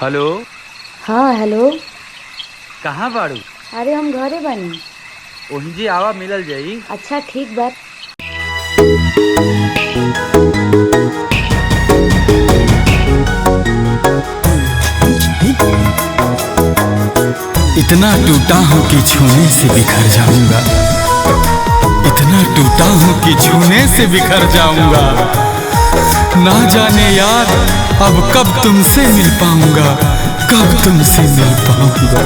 Hello. हाँ hello. कहाँ बाड़ू? अरे हम घरे बानी। ओही जी आवा, मिलल जाई। अच्छा ठीक बा। इतना टूटा हूँ कि छूने से बिखर जाऊंगा, इतना टूटा हूँ कि छूने से बिखर जाऊंगा। ना जाने यार अब कब तुमसे मिल पाऊंगा, कब तुमसे मिल पाऊंगा।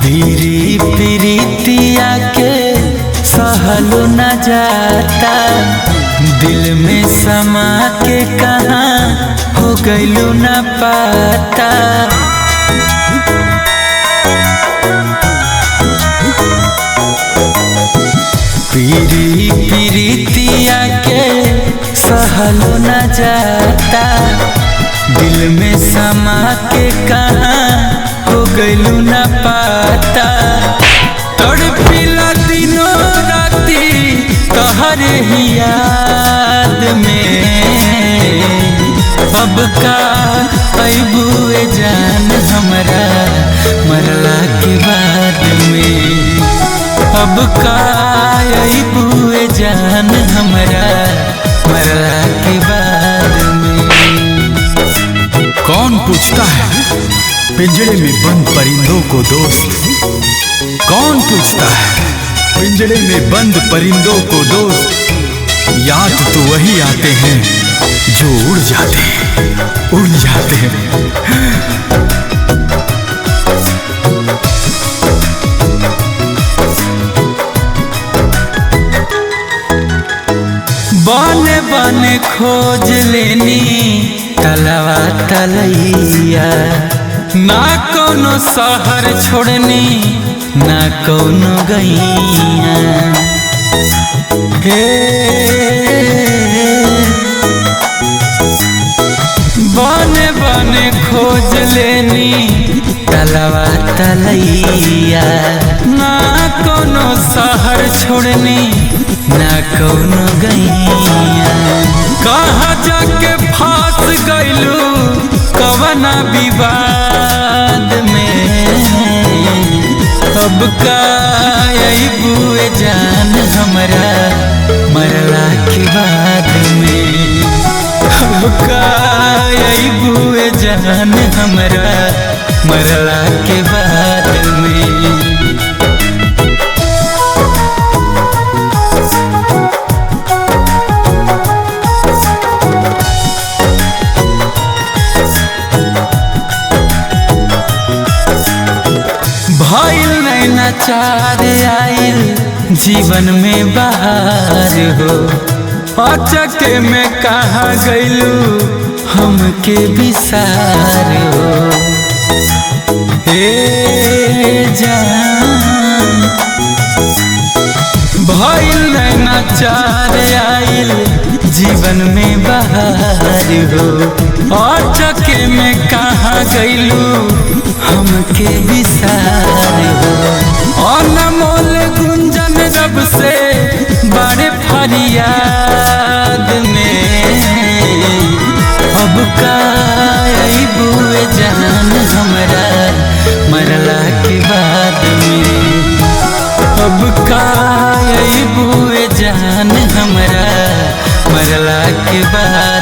पीरी पीरितिया के सहलो न जाता, दिल में समा के कहाँ हो गइलू न पाता। पीरी पीरितिया के सहलो न जाता, दिल में समा के कहाँ हो गइलू न पाता। तड़पिला दिनों राती तोहरे ही याद में, अब का अइबुए जान हमरा मरला के बाद में। अब का अइबुए जान हमरा मरला के बाद में। कौन पूछता है पिंजड़े में बंद परिंदों को दोस्त, कौन पूछता है पिंजड़े में बंद परिंदों को दोस्त। याद तो वही आते हैं जो उड़ जाते हैं, उड़ जाते हैं। बने बने खोज लेनी तलवा तलैया, ना कोनो शहर छोड़नी ना कोनो गैया। हे बने बने खोज लेनी तलवा तलैया, ना कोनो शहर छोड़नी ना कोनो गैया। कहाँ जाके फांस गइलू कवना विवाद में, अब का अइबुए जान हमरा मरला के बाद में। अब का अइबुए जान हमरा मरला के बाद में। भइल नैना चार आइल जीवन में बहार हो, अचके में कहाँ गइलू हमके विसार हो। हे जान भइल नैना चार आइल जीवन में बहार हो, अचके में कहाँ गइलू हमके विसार हो। अनमोल गुंजन रब से बड़े फरियाद में, अब का अइबुए जान हमरा मरला के बाद में। अब का अइबुए जान हमरा मरला के बाद